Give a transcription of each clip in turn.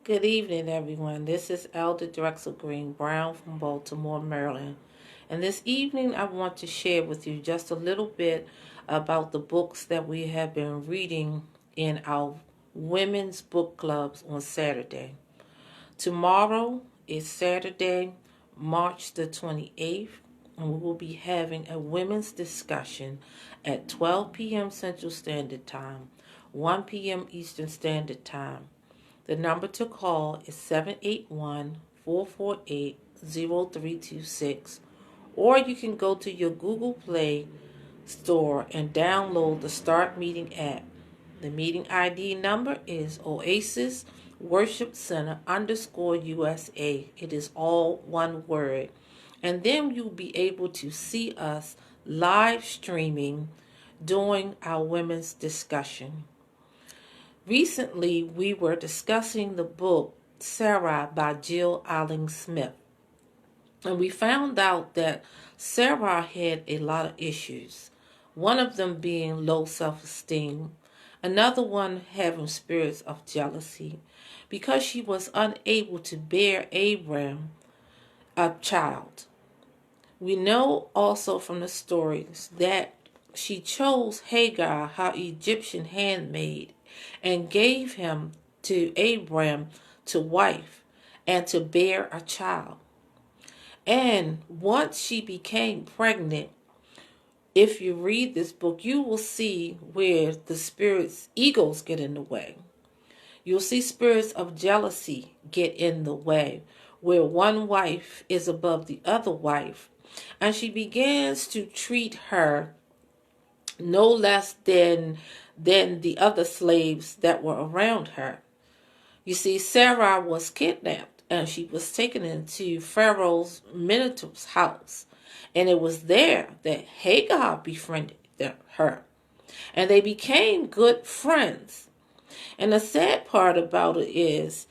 Good evening, everyone. This is Elder Drexel Green Brown from Baltimore, Maryland. And this evening, I want to share with you just a little bit about the books that we have been reading in our women's book clubs on Saturday. Tomorrow is Saturday, March the 28th, and we will be having a women's discussion at 12 p.m. Central Standard Time, 1 p.m. Eastern Standard Time. The number to call is 781-448-0326, or you can go to your Google Play Store and download the Start Meeting app. The meeting ID number is Oasis Worship Center _USA. It is all one word. And then you'll be able to see us live streaming during our women's discussion. Recently, we were discussing the book Sarah by Jill Alling Smith. And we found out that Sarah had a lot of issues. One of them being low self-esteem. Another one having spirits of jealousy. Because she was unable to bear Abram a child. We know also from the stories that she chose Hagar, her Egyptian handmaid, and gave him to Abram to wife and to bear a child. And once she became pregnant, if you read this book, you will see where the spirits, egos get in the way. You'll see spirits of jealousy get in the way, where one wife is above the other wife, and she begins to treat her no less than the other slaves that were around her. You see, Sarah was kidnapped and she was taken into Pharaoh's Minotaur's house. And it was there that Hagar befriended her. And they became good friends. And the sad part about it is,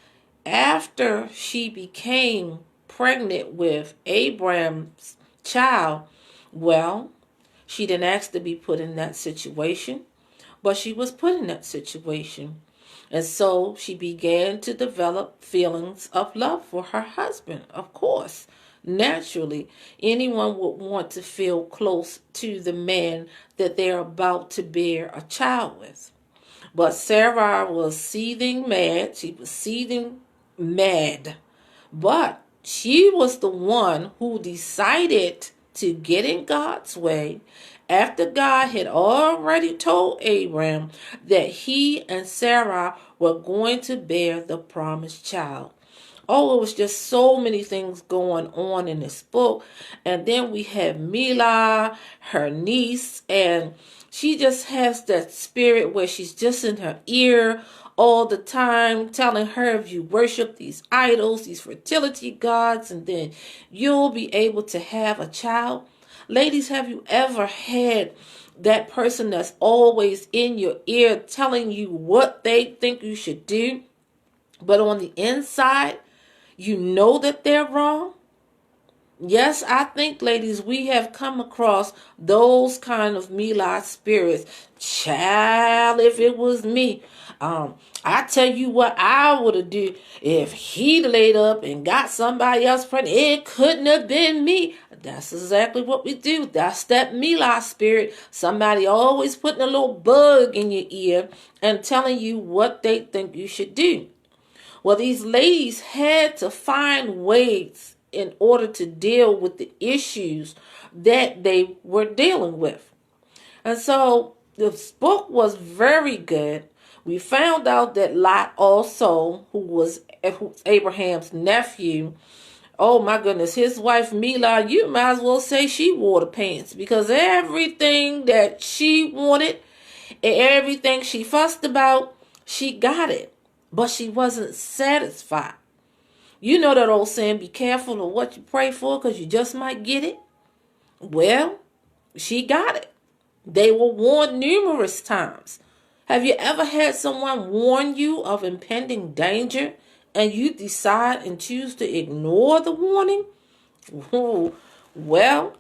after she became pregnant with Abram's child, well, she didn't ask to be put in that situation, but she was put in that situation. And so she began to develop feelings of love for her husband. Of course, naturally, anyone would want to feel close to the man that they're about to bear a child with. But Sarah was seething mad. She was seething mad. But she was the one who decided to get in God's way after God had already told Abram that he and Sarah were going to bear the promised child. Oh, it was just so many things going on in this book. And then we have Mila, her niece, and she just has that spirit where she's just in her ear all the time, telling her if you worship these idols, these fertility gods, and then you'll be able to have a child. Ladies, have you ever had that person that's always in your ear telling you what they think you should do, but on the inside, you know that they're wrong? Yes, I think, ladies, we have come across those kind of Mila spirits. Child, if it was me, I tell you what I would have done if he laid up and got somebody else pregnant. It couldn't have been me. That's exactly what we do. That's that Mila spirit. Somebody always putting a little bug in your ear and telling you what they think you should do. Well, these ladies had to find ways in order to deal with the issues that they were dealing with. And so this book was very good. We found out that Lot also, who was Abraham's nephew, oh my goodness, his wife Mila, you might as well say she wore the pants, because everything that she wanted and everything she fussed about, she got it. But she wasn't satisfied. You know that old saying, be careful of what you pray for because you just might get it. Well, she got it. They were warned numerous times. Have you ever had someone warn you of impending danger and you decide and choose to ignore the warning? Ooh, well,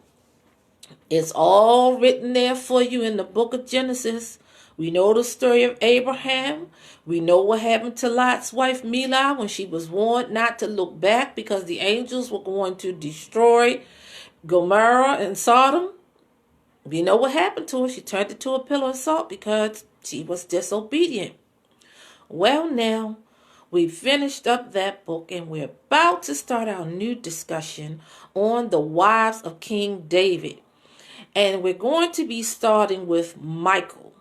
it's all written there for you in the book of Genesis, We know the story of Abraham. We know what happened to Lot's wife Milah when she was warned not to look back because the angels were going to destroy Gomorrah and Sodom. We know what happened to her. She turned into a pillar of salt because she was disobedient. Well, now, we finished up that book and we're about to start our new discussion on the wives of King David. And we're going to be starting with Michal.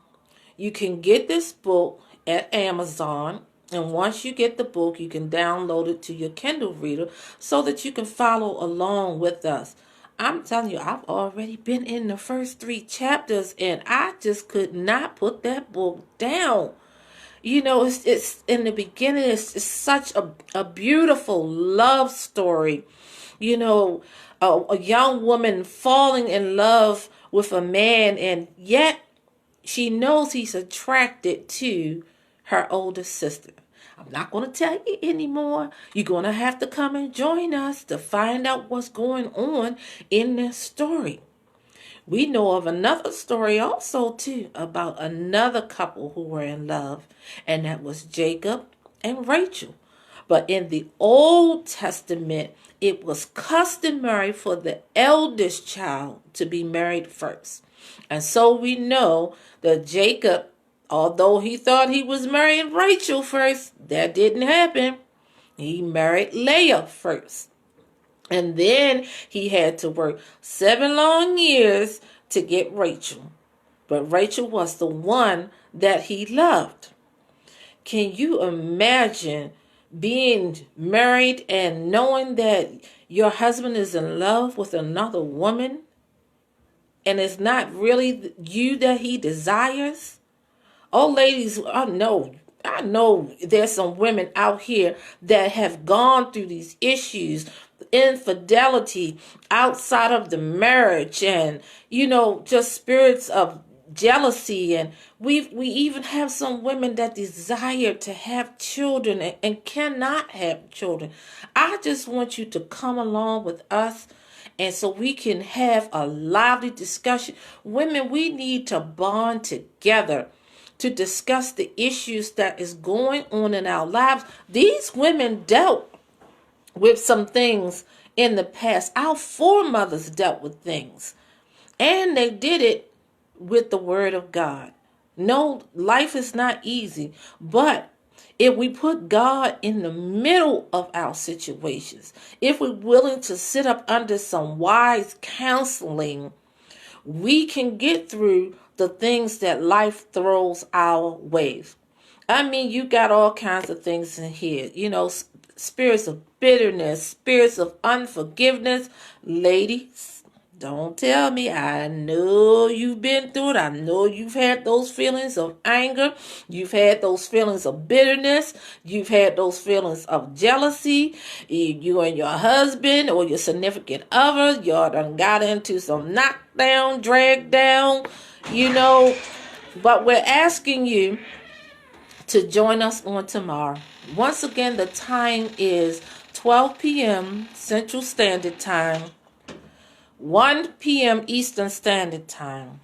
You can get this book at Amazon. And once you get the book, you can download it to your Kindle reader so that you can follow along with us. I'm telling you, I've already been in the first 3 chapters and I just could not put that book down. You know, it's in the beginning, it's such a beautiful love story. You know, a young woman falling in love with a man, and yet she knows he's attracted to her older sister. I'm not going to tell you anymore. You're going to have to come and join us to find out what's going on in this story. We know of another story also, too, about another couple who were in love, and that was Jacob and Rachel. But in the Old Testament, it was customary for the eldest child to be married first. And so we know that Jacob, although he thought he was marrying Rachel first, that didn't happen. He married Leah first. And then he had to work 7 long years to get Rachel. But Rachel was the one that he loved. Can you imagine being married and knowing that your husband is in love with another woman and it's not really you that he desires? Oh, ladies, I know there's some women out here that have gone through these issues, infidelity outside of the marriage, and just spirits of jealousy, and we even have some women that desire to have children and cannot have children. I just want you to come along with us, and so we can have a lively discussion. Women, we need to bond together to discuss the issues that is going on in our lives. These women dealt with some things in the past. Our foremothers dealt with things, and they did it with the word of God. No, life is not easy, but if we put God in the middle of our situations, if we're willing to sit up under some wise counseling, we can get through the things that life throws our way. I mean, you got all kinds of things in here. Spirits of bitterness, spirits of unforgiveness. Ladies, don't tell me. I know you've been through it. I know you've had those feelings of anger. You've had those feelings of bitterness. You've had those feelings of jealousy. You and your husband or your significant other, y'all done got into some knockdown, drag down, But we're asking you to join us on tomorrow. Once again, the time is 12 p.m. Central Standard Time, 1 p.m. Eastern Standard Time.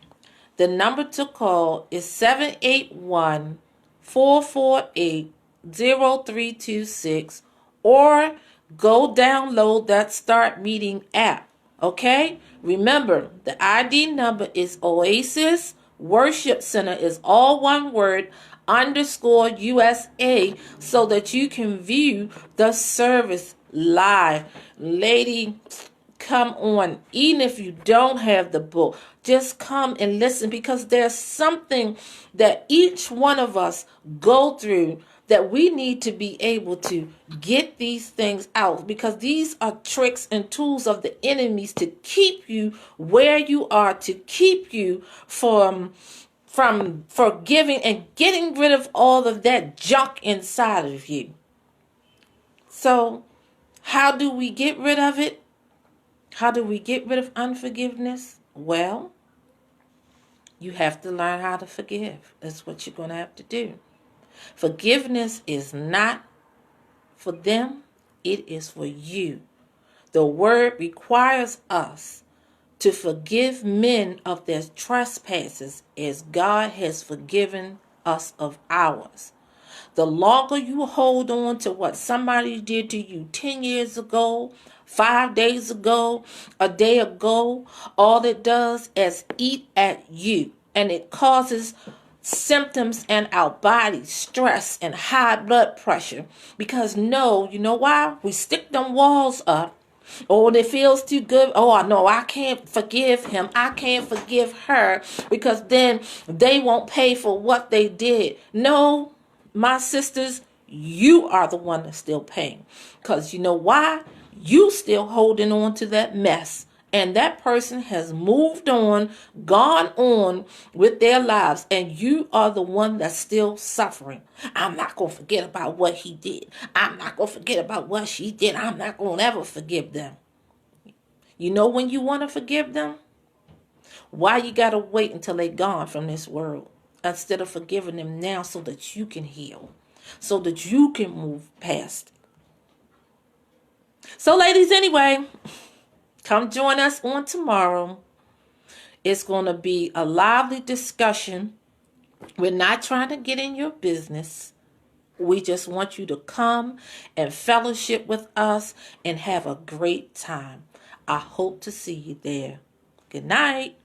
The number to call is 781-448-0326, or go download that Start Meeting app. Okay? Remember, the ID number is Oasis Worship Center, is all one word, _USA, so that you can view the service live. Lady, come on. Even if you don't have the book, just come and listen, because there's something that each one of us go through that we need to be able to get these things out, because these are tricks and tools of the enemies to keep you where you are, to keep you from forgiving and getting rid of all of that junk inside of you. So, how do we get rid of it? How do we get rid of unforgiveness? Well, you have to learn how to forgive. That's what you're going to have to do. Forgiveness is not for them. It is for you. The word requires us to forgive men of their trespasses as God has forgiven us of ours. The longer you hold on to what somebody did to you 10 years ago, 5 days ago, a day ago, all it does is eat at you. And it causes symptoms in our body, stress and high blood pressure. Because no, you know why? We stick them walls up. Oh, it feels too good. Oh, no, I can't forgive him. I can't forgive her because then they won't pay for what they did. No, my sisters, you are the one that's still paying. Because you know why? You still holding on to that mess. And that person has moved on, gone on with their lives, and you are the one that's still suffering. I'm not going to forget about what he did. I'm not going to forget about what she did. I'm not going to ever forgive them. You know when you want to forgive them? Why you got to wait until they're gone from this world instead of forgiving them now so that you can heal, so that you can move past it. So ladies, anyway, come join us on tomorrow. It's going to be a lively discussion. We're not trying to get in your business. We just want you to come and fellowship with us and have a great time. I hope to see you there. Good night.